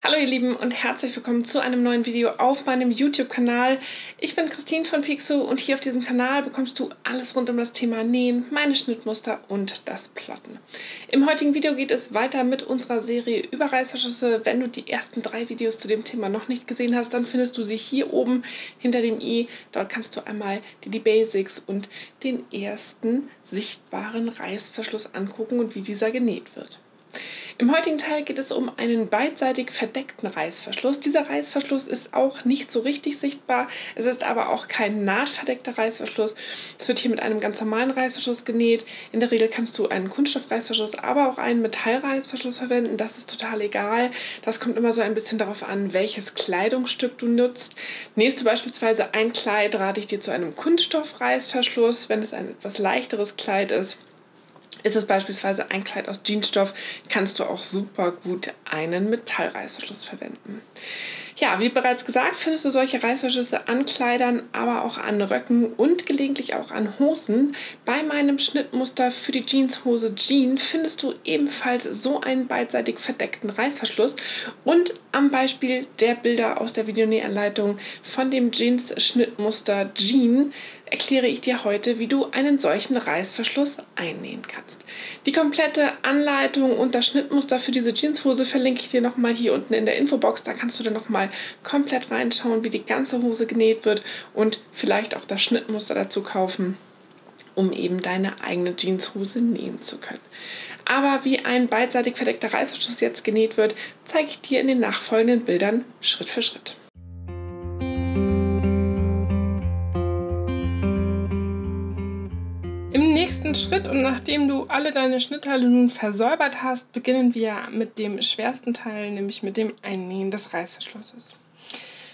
Hallo ihr Lieben und herzlich willkommen zu einem neuen Video auf meinem YouTube-Kanal. Ich bin Christine von Pixo und hier auf diesem Kanal bekommst du alles rund um das Thema Nähen, meine Schnittmuster und das Plotten. Im heutigen Video geht es weiter mit unserer Serie über Reißverschlüsse. Wenn du die ersten 3 Videos zu dem Thema noch nicht gesehen hast, dann findest du sie hier oben hinter dem i. Dort kannst du einmal die Basics und den ersten sichtbaren Reißverschluss angucken und wie dieser genäht wird. Im heutigen Teil geht es um einen beidseitig verdeckten Reißverschluss. Dieser Reißverschluss ist auch nicht so richtig sichtbar. Es ist aber auch kein nahtverdeckter Reißverschluss. Es wird hier mit einem ganz normalen Reißverschluss genäht. In der Regel kannst du einen Kunststoffreißverschluss, aber auch einen Metallreißverschluss verwenden. Das ist total egal. Das kommt immer so ein bisschen darauf an, welches Kleidungsstück du nutzt. Nähst du beispielsweise ein Kleid, rate ich dir zu einem Kunststoffreißverschluss. Wenn es ein etwas leichteres Kleid ist, ist es beispielsweise ein Kleid aus Jeansstoff, kannst du auch super gut einen Metallreißverschluss verwenden. Ja, wie bereits gesagt, findest du solche Reißverschlüsse an Kleidern, aber auch an Röcken und gelegentlich auch an Hosen. Bei meinem Schnittmuster für die Jeanshose Jean findest du ebenfalls so einen beidseitig verdeckten Reißverschluss. Und am Beispiel der Bilder aus der Videonähanleitung von dem Jeans-Schnittmuster Jean erkläre ich dir heute, wie du einen solchen Reißverschluss einnähen kannst. Die komplette Anleitung und das Schnittmuster für diese Jeanshose verlinke ich dir nochmal hier unten in der Infobox. Da kannst du dann nochmal komplett reinschauen, wie die ganze Hose genäht wird und vielleicht auch das Schnittmuster dazu kaufen, um eben deine eigene Jeanshose nähen zu können. Aber wie ein beidseitig verdeckter Reißverschluss jetzt genäht wird, zeige ich dir in den nachfolgenden Bildern Schritt für Schritt. Im nächsten Schritt und nachdem du alle deine Schnittteile nun versäubert hast, beginnen wir mit dem schwersten Teil, nämlich mit dem Einnähen des Reißverschlusses.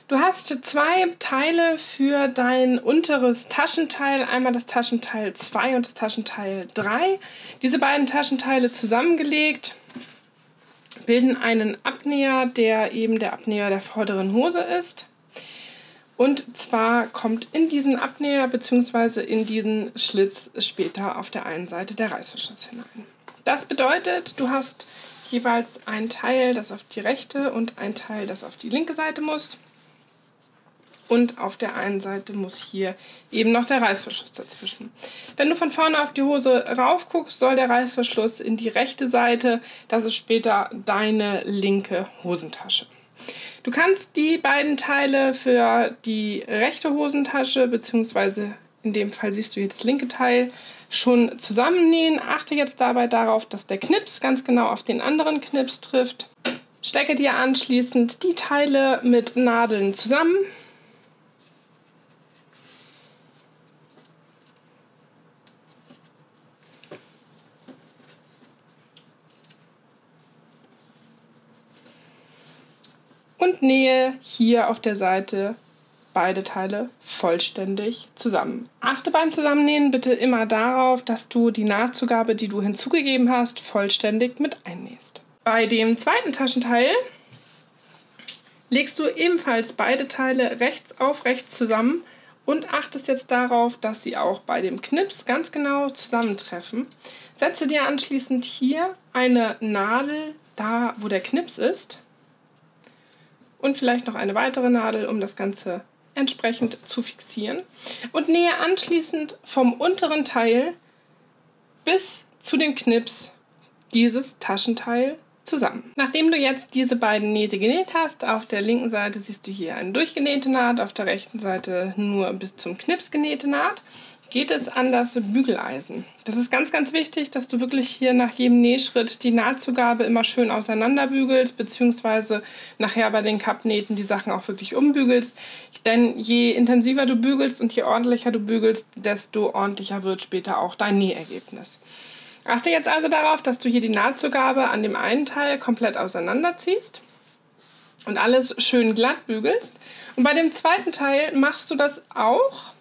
Du hast 2 Teile für dein unteres Taschenteil, einmal das Taschenteil 2 und das Taschenteil 3. Diese beiden Taschenteile zusammengelegt bilden einen Abnäher, der eben der Abnäher der vorderen Hose ist. Und zwar kommt in diesen Abnäher bzw. in diesen Schlitz später auf der einen Seite der Reißverschluss hinein. Das bedeutet, du hast jeweils ein Teil, das auf die rechte und ein Teil, das auf die linke Seite muss. Und auf der einen Seite muss hier eben noch der Reißverschluss dazwischen. Wenn du von vorne auf die Hose rauf guckst, soll der Reißverschluss in die rechte Seite. Das ist später deine linke Hosentasche. Du kannst die beiden Teile für die rechte Hosentasche, beziehungsweise in dem Fall siehst du hier das linke Teil, schon zusammennähen. Achte jetzt dabei darauf, dass der Knips ganz genau auf den anderen Knips trifft. Stecke dir anschließend die Teile mit Nadeln zusammen. Und nähe hier auf der Seite beide Teile vollständig zusammen. Achte beim Zusammennähen bitte immer darauf, dass du die Nahtzugabe, die du hinzugegeben hast, vollständig mit einnähst. Bei dem zweiten Taschenteil legst du ebenfalls beide Teile rechts auf rechts zusammen und achtest jetzt darauf, dass sie auch bei dem Knips ganz genau zusammentreffen. Setze dir anschließend hier eine Nadel da, wo der Knips ist. Und vielleicht noch eine weitere Nadel, um das Ganze entsprechend zu fixieren. Und nähe anschließend vom unteren Teil bis zu dem Knips dieses Taschenteil zusammen. Nachdem du jetzt diese beiden Nähte genäht hast, auf der linken Seite siehst du hier eine durchgenähte Naht, auf der rechten Seite nur bis zum Knips genähte Naht, geht es an das Bügeleisen. Das ist ganz, ganz wichtig, dass du wirklich hier nach jedem Nähschritt die Nahtzugabe immer schön auseinander bügelst, beziehungsweise nachher bei den Kappnähten die Sachen auch wirklich umbügelst. Denn je intensiver du bügelst und je ordentlicher du bügelst, desto ordentlicher wird später auch dein Nähergebnis. Achte jetzt also darauf, dass du hier die Nahtzugabe an dem einen Teil komplett auseinanderziehst und alles schön glatt bügelst. Und bei dem zweiten Teil machst du das auch.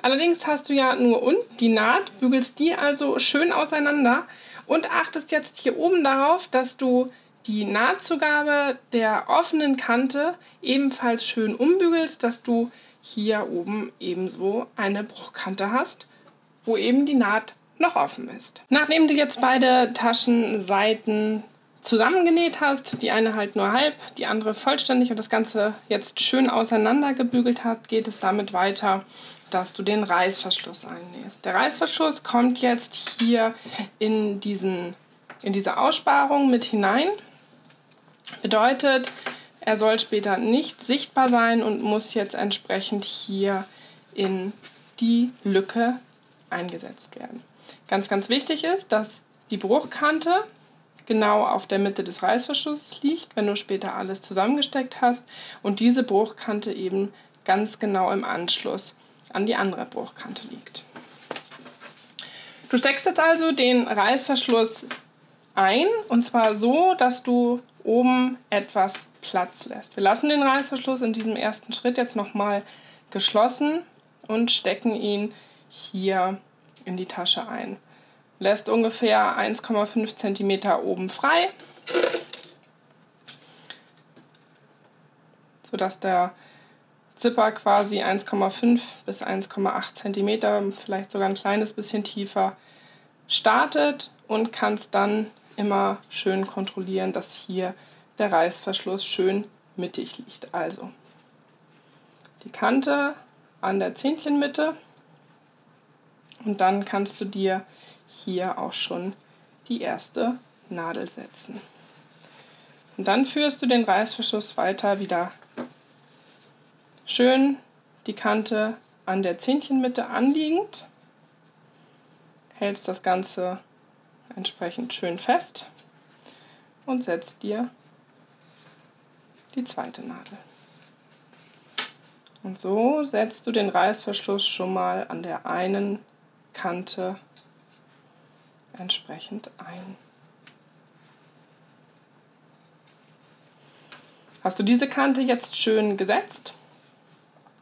Allerdings hast du ja nur unten die Naht, bügelst die also schön auseinander und achtest jetzt hier oben darauf, dass du die Nahtzugabe der offenen Kante ebenfalls schön umbügelst, dass du hier oben ebenso eine Bruchkante hast, wo eben die Naht noch offen ist. Nachdem du jetzt beide Taschenseiten zusammengenäht hast, die eine halt nur halb, die andere vollständig und das Ganze jetzt schön auseinander gebügelt hat, geht es damit weiter, dass du den Reißverschluss einnähst. Der Reißverschluss kommt jetzt hier in diese Aussparung mit hinein. Bedeutet, er soll später nicht sichtbar sein und muss jetzt entsprechend hier in die Lücke eingesetzt werden. Ganz, ganz wichtig ist, dass die Bruchkante genau auf der Mitte des Reißverschlusses liegt, wenn du später alles zusammengesteckt hast und diese Bruchkante eben ganz genau im Anschluss an die andere Bruchkante liegt. Du steckst jetzt also den Reißverschluss ein und zwar so, dass du oben etwas Platz lässt. Wir lassen den Reißverschluss in diesem ersten Schritt jetzt nochmal geschlossen und stecken ihn hier in die Tasche ein. Lässt ungefähr 1,5 cm oben frei, sodass der Zipper quasi 1,5 bis 1,8 cm, vielleicht sogar ein kleines bisschen tiefer, startet und kannst dann immer schön kontrollieren, dass hier der Reißverschluss schön mittig liegt. Also die Kante an der Zähnchenmitte und dann kannst du dir hier auch schon die erste Nadel setzen. Und dann führst du den Reißverschluss weiter wieder schön die Kante an der Zähnchenmitte anliegend, hältst das Ganze entsprechend schön fest und setzt dir die zweite Nadel. Und so setzt du den Reißverschluss schon mal an der einen Kante entsprechend ein. Hast du diese Kante jetzt schön gesetzt,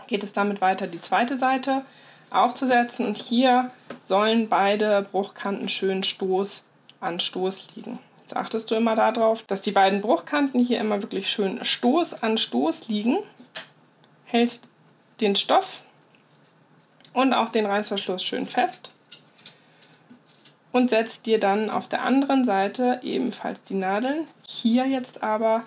geht es damit weiter, die zweite Seite auch zu setzen und hier sollen beide Bruchkanten schön Stoß an Stoß liegen. Jetzt achtest du immer darauf, dass die beiden Bruchkanten hier immer wirklich schön Stoß an Stoß liegen, hältst den Stoff und auch den Reißverschluss schön fest und setzt dir dann auf der anderen Seite ebenfalls die Nadeln, hier jetzt aber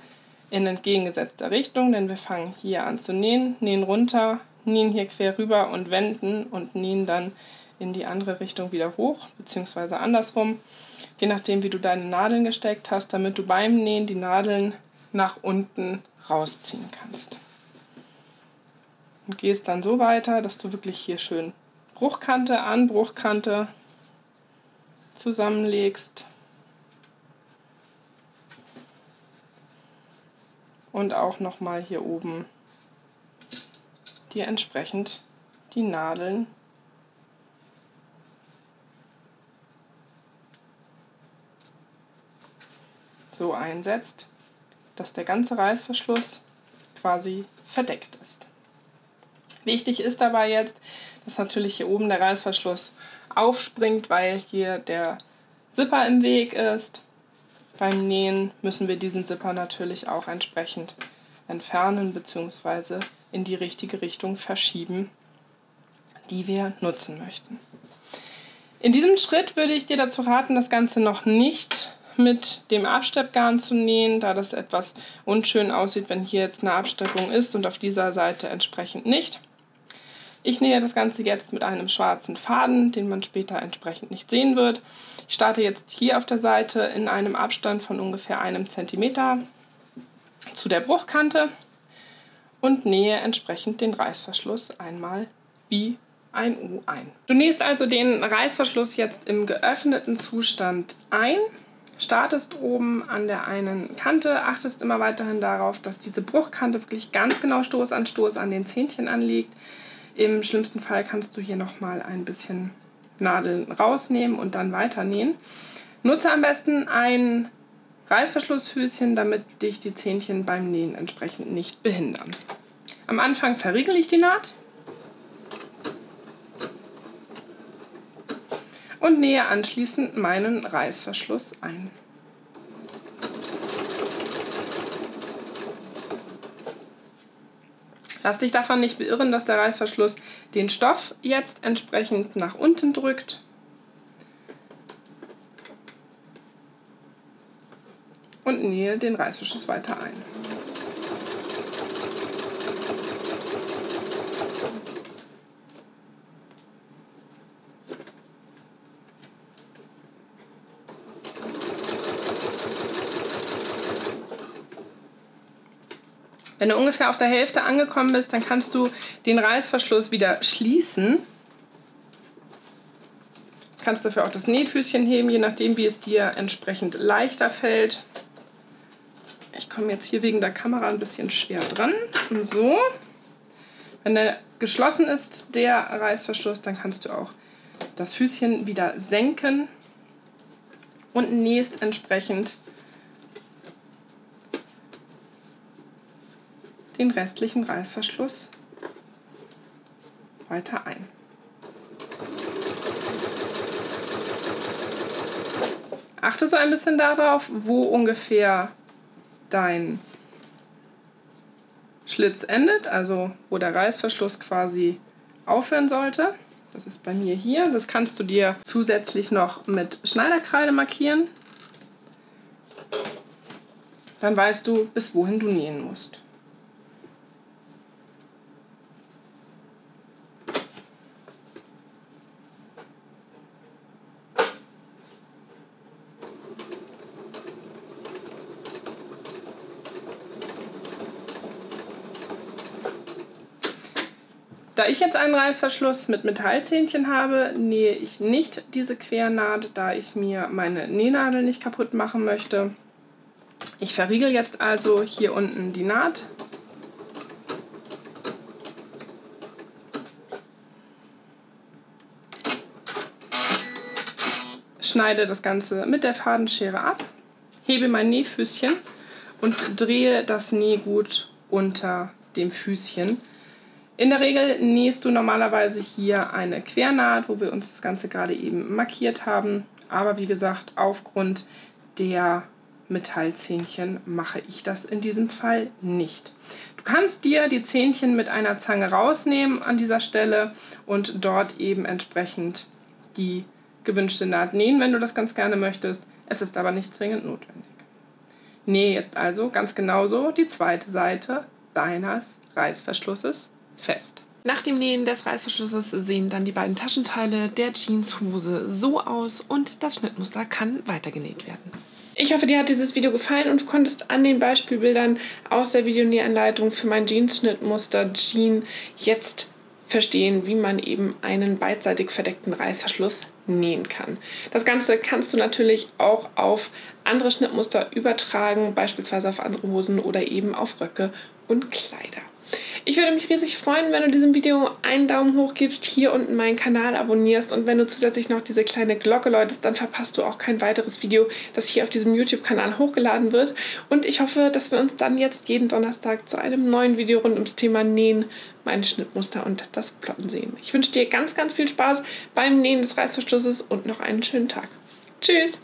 in entgegengesetzter Richtung, denn wir fangen hier an zu nähen, nähen runter, nähen hier quer rüber und wenden und nähen dann in die andere Richtung wieder hoch, beziehungsweise andersrum, je nachdem wie du deine Nadeln gesteckt hast, damit du beim Nähen die Nadeln nach unten rausziehen kannst. Und gehst dann so weiter, dass du wirklich hier schön Bruchkante an Bruchkante zusammenlegst und auch nochmal hier oben dir entsprechend die Nadeln so einsetzt, dass der ganze Reißverschluss quasi verdeckt ist. Wichtig ist dabei jetzt, dass natürlich hier oben der Reißverschluss aufspringt, weil hier der Zipper im Weg ist. Beim Nähen müssen wir diesen Zipper natürlich auch entsprechend entfernen bzw. in die richtige Richtung verschieben, die wir nutzen möchten. In diesem Schritt würde ich dir dazu raten, das Ganze noch nicht mit dem Absteppgarn zu nähen, da das etwas unschön aussieht, wenn hier jetzt eine Absteppung ist und auf dieser Seite entsprechend nicht. Ich nähe das Ganze jetzt mit einem schwarzen Faden, den man später entsprechend nicht sehen wird. Ich starte jetzt hier auf der Seite in einem Abstand von ungefähr 1 cm zu der Bruchkante und nähe entsprechend den Reißverschluss einmal wie ein U ein. Du nähst also den Reißverschluss jetzt im geöffneten Zustand ein, startest oben an der einen Kante, achtest immer weiterhin darauf, dass diese Bruchkante wirklich ganz genau Stoß an den Zähnchen anliegt. Im schlimmsten Fall kannst du hier nochmal ein bisschen Nadeln rausnehmen und dann weiter nähen. Nutze am besten ein Reißverschlussfüßchen, damit dich die Zähnchen beim Nähen entsprechend nicht behindern. Am Anfang verriegel ich die Naht und nähe anschließend meinen Reißverschluss ein. Lass dich davon nicht beirren, dass der Reißverschluss den Stoff jetzt entsprechend nach unten drückt. Und nähe den Reißverschluss weiter ein. Wenn du ungefähr auf der Hälfte angekommen bist, dann kannst du den Reißverschluss wieder schließen. Du kannst dafür auch das Nähfüßchen heben, je nachdem, wie es dir entsprechend leichter fällt. Ich komme jetzt hier wegen der Kamera ein bisschen schwer dran. So. Wenn der geschlossen ist, der Reißverschluss, dann kannst du auch das Füßchen wieder senken und nähst entsprechend den restlichen Reißverschluss weiter ein. Achte so ein bisschen darauf, wo ungefähr dein Schlitz endet, also wo der Reißverschluss quasi aufhören sollte. Das ist bei mir hier. Das kannst du dir zusätzlich noch mit Schneiderkreide markieren. Dann weißt du, bis wohin du nähen musst. Da ich jetzt einen Reißverschluss mit Metallzähnchen habe, nähe ich nicht diese Quernaht, da ich mir meine Nähnadel nicht kaputt machen möchte. Ich verriegel jetzt also hier unten die Naht. Schneide das Ganze mit der Fadenschere ab, hebe mein Nähfüßchen und drehe das Nähgut unter dem Füßchen. In der Regel nähst du normalerweise hier eine Quernaht, wo wir uns das Ganze gerade eben markiert haben. Aber wie gesagt, aufgrund der Metallzähnchen mache ich das in diesem Fall nicht. Du kannst dir die Zähnchen mit einer Zange rausnehmen an dieser Stelle und dort eben entsprechend die gewünschte Naht nähen, wenn du das ganz gerne möchtest. Es ist aber nicht zwingend notwendig. Nähe jetzt also ganz genauso die zweite Seite deines Reißverschlusses fest. Nach dem Nähen des Reißverschlusses sehen dann die beiden Taschenteile der Jeanshose so aus und das Schnittmuster kann weitergenäht werden. Ich hoffe, dir hat dieses Video gefallen und du konntest an den Beispielbildern aus der Videonähanleitung für mein Jeans-Schnittmuster Jean jetzt verstehen, wie man eben einen beidseitig verdeckten Reißverschluss nähen kann. Das Ganze kannst du natürlich auch auf andere Schnittmuster übertragen, beispielsweise auf andere Hosen oder eben auf Röcke und Kleider. Ich würde mich riesig freuen, wenn du diesem Video einen Daumen hoch gibst, hier unten meinen Kanal abonnierst und wenn du zusätzlich noch diese kleine Glocke läutest, dann verpasst du auch kein weiteres Video, das hier auf diesem YouTube-Kanal hochgeladen wird. Und ich hoffe, dass wir uns dann jetzt jeden Donnerstag zu einem neuen Video rund ums Thema Nähen, meine Schnittmuster und das Plotten sehen. Ich wünsche dir ganz, ganz viel Spaß beim Nähen des Reißverschlusses und noch einen schönen Tag. Tschüss!